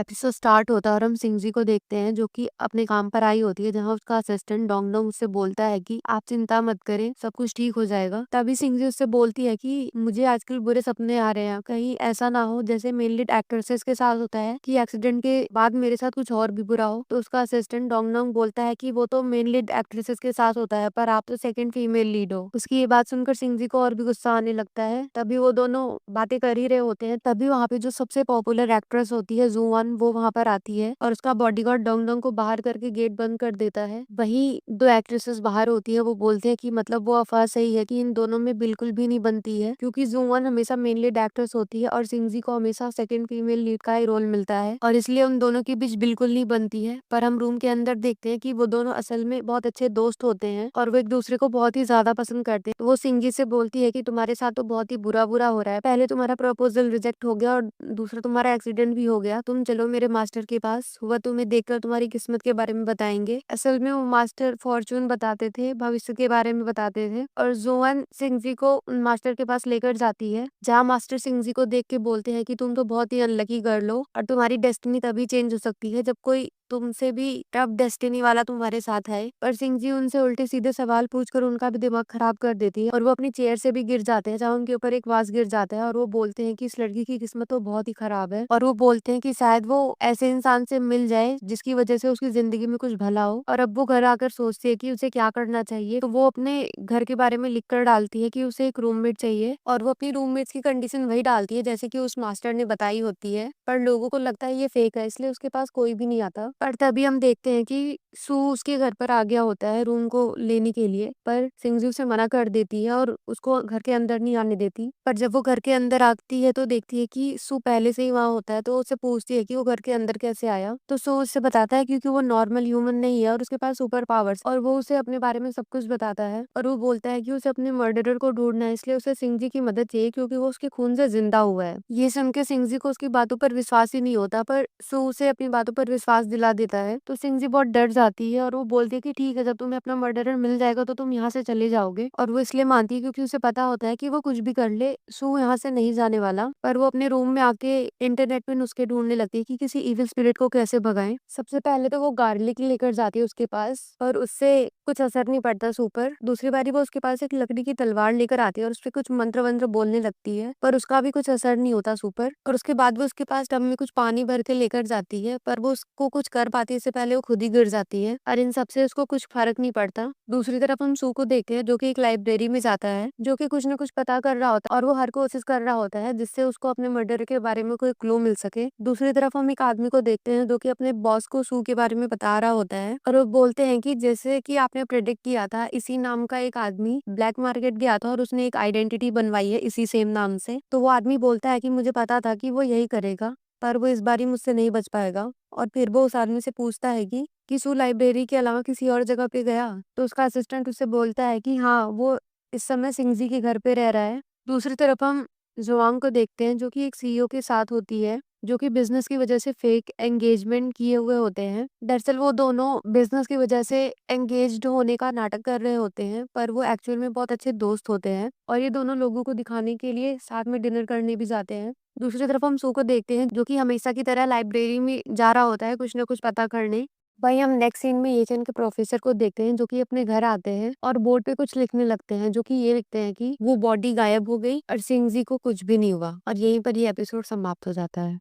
Episode start होता है और हम सिंजी को देखते हैं जो कि अपने काम पर आई होती है, जहाँ उसका असिस्टेंट डोंग डोंग उससे बोलता है कि आप चिंता मत करें, सब कुछ ठीक हो जाएगा। तभी सिंजी उससे बोलती है कि मुझे आजकल बुरे सपने आ रहे हैं, कहीं ऐसा ना हो जैसे मेन लीड एक्ट्रेसेस के साथ होता है कि एक्सीडेंट के बाद मेरे साथ कुछ और भी बुरा हो। तो उसका असिस्टेंट डोंग डोंग बोलता है कि वो तो मेन लीड एक्ट्रेसेस के साथ होता है, पर आप तो सेकंड फीमेल लीड हो। उसकी ये बात सुनकर सिंजी को और भी गुस्सा आने लगता है। तभी वो दोनों बातें कर ही रहे होते हैं, तभी वहाँ पे जो सबसे पॉपुलर एक्ट्रेस होती है जूवन, वो वहाँ पर आती है और उसका बॉडीगार्ड डोंग डोंग को बाहर करके गेट बंद कर देता है। वही दो एक्ट्रेसेस बाहर होती है, वो बोलते हैं कि मतलब वो अफवाह सही है कि इन दोनों में बिल्कुल भी नहीं बनती है, क्योंकि जूवन हमेशा मेन लीड एक्ट्रेस होती है और सिंजी को हमेशा सेकंड फीमेल लीड का ही रोल मिलता है और इसलिए उन दोनों के बीच बिल्कुल नहीं बनती है। पर हम रूम के अंदर देखते हैं कि वो दोनों असल में बहुत अच्छे दोस्त होते हैं और वो एक दूसरे को बहुत ही ज्यादा पसंद करते हैं। तो वो सिंजी से बोलती है कि तुम्हारे साथ तो बहुत ही बुरा बुरा हो रहा है, पहले तुम्हारा प्रपोजल रिजेक्ट हो गया और दूसरा तुम्हारा एक्सीडेंट भी हो गया। तुम चलो मेरे मास्टर के पास, वह तुम्हें देखकर तुम्हारी किस्मत के बारे में बताएंगे। असल में वो मास्टर फॉर्चून बताते थे, भविष्य के बारे में बताते थे और जोवन सिंजी को उन मास्टर के पास लेकर जाती है, जहाँ मास्टर सिंजी को देख के बोलते हैं कि तुम तो बहुत ही अनलकी गर्ल हो और तुम्हारी डेस्टिनी तभी चेंज हो सकती है जब कोई तुमसे भी टफ डेस्टिनी वाला तुम्हारे साथ है। पर सिंह जी उनसे उल्टे सीधे सवाल पूछकर उनका भी दिमाग खराब कर देती है और वो अपनी चेयर से भी गिर जाते हैं, जहाँ उनके ऊपर एक वास गिर जाता है और वो बोलते हैं कि इस लड़की की किस्मत तो बहुत ही खराब है और वो बोलते हैं कि शायद वो ऐसे इंसान से मिल जाए जिसकी वजह से उसकी जिंदगी में कुछ भला हो। और अब वो घर आकर सोचती है कि उसे क्या करना चाहिए, तो वो अपने घर के बारे में लिख कर डालती है कि उसे एक रूममेट चाहिए और वो अपनी रूममेट्स की कंडीशन वही डालती है जैसे कि उस मास्टर ने बताई होती है। पर लोगों को लगता है ये फेक है, इसलिए उसके पास कोई भी नहीं आता। पर तभी हम देखते हैं कि सू उसके घर पर आ गया होता है रूम को लेने के लिए, पर सिंगजू उसे मना कर देती है और उसको घर के अंदर नहीं आने देती। पर जब वो घर के अंदर आती है तो देखती है कि सू पहले से ही वहाँ होता है, तो उससे पूछती है कि वो घर के अंदर कैसे आया। तो सू उससे बताता है क्योंकि वो नॉर्मल ह्यूमन नहीं है और उसके पास सुपर पावर्स, और वो उसे अपने बारे में सब कुछ बताता है और वो बोलता है कि उसे अपने मर्डरर को ढूंढना है, इसलिए उसे सिंगजी की मदद चाहिए क्योंकि वो उसके खून से जिंदा हुआ है। ये सुन के सिंगजी को उसकी बातों पर विश्वास ही नहीं होता, पर सू उसे अपनी बातों पर विश्वास दिला देता है। तो सिंगजी बहुत डर जाती है और वो बोलती है कि ठीक है, जब तुम्हें अपना मर्डरर मिल जाएगा तो तुम यहाँ से चले जाओगे। और वो इसलिए मानती है क्योंकि उसे पता होता है कि वो कुछ भी कर ले, सू यहाँ से नहीं जाने वाला। पर वो अपने रूम में आके इंटरनेट पे नुस्खे ढूंढने लगती है कि किसी इविल स्पिरिट को कैसे भगाएं। सबसे पहले तो वो गार्लिक लेकर जाती है उसके पास, पर उससे कुछ असर नहीं पड़ता सू पर। दूसरी बारी वो उसके पास एक लकड़ी की तलवार लेकर आती है और उसपे कुछ मंत्र वंत्र बोलने लगती है, पर उसका भी कुछ असर नहीं होता सू पर। और उसके बाद वो उसके पास टब में कुछ पानी भर के लेकर जाती है, पर वो उसको कुछ कर पाती है इससे पहले वो खुद ही गिर जाती है और इन सबसे उसको कुछ फर्क नहीं पड़ता। दूसरी तरफ हम सू को देखते हैं जो कि एक लाइब्रेरी में जाता है, जो कि कुछ न कुछ पता कर रहा होता है और वो हर कोशिश कर रहा होता है जिससे उसको अपने मर्डर के बारे में कोई क्लू मिल सके। दूसरी तरफ हम एक आदमी को देखते हैं जो कि अपने बॉस को सू के बारे में बता रहा होता है और वो बोलते हैं कि जैसे कि आपने प्रेडिक्ट किया था, इसी नाम का एक आदमी ब्लैक मार्केट गया था और उसने एक आइडेंटिटी बनवाई है इसी सेम नाम से। तो वो आदमी बोलता है कि मुझे पता था कि वो यही करेगा, पर वो इस बारी मुझसे नहीं बच पाएगा। और फिर वो उस आदमी से पूछता है कि सू लाइब्रेरी के अलावा किसी और जगह पे गया? तो उसका असिस्टेंट उससे बोलता है कि हाँ, वो इस समय सिंगजी के घर पे रह रहा है। दूसरी तरफ हम जुआंग को देखते हैं जो कि एक सीईओ के साथ होती है, जो कि बिजनेस की वजह से फेक एंगेजमेंट किए हुए होते हैं। दरअसल वो दोनों बिजनेस की वजह से एंगेज्ड होने का नाटक कर रहे होते हैं, पर वो एक्चुअल में बहुत अच्छे दोस्त होते हैं और ये दोनों लोगों को दिखाने के लिए साथ में डिनर करने भी जाते हैं। दूसरी तरफ हम सू को देखते हैं जो कि हमेशा की तरह लाइब्रेरी में जा रहा होता है कुछ ना कुछ पता करने। वहीं हम नेक्स्ट सीन में येचन के प्रोफेसर को देखते हैं जो कि अपने घर आते हैं और बोर्ड पे कुछ लिखने लगते हैं, जो कि ये लिखते हैं कि वो बॉडी गायब हो गई और सिंगजी को कुछ भी नहीं हुआ। और यहीं पर ये एपिसोड समाप्त हो जाता है।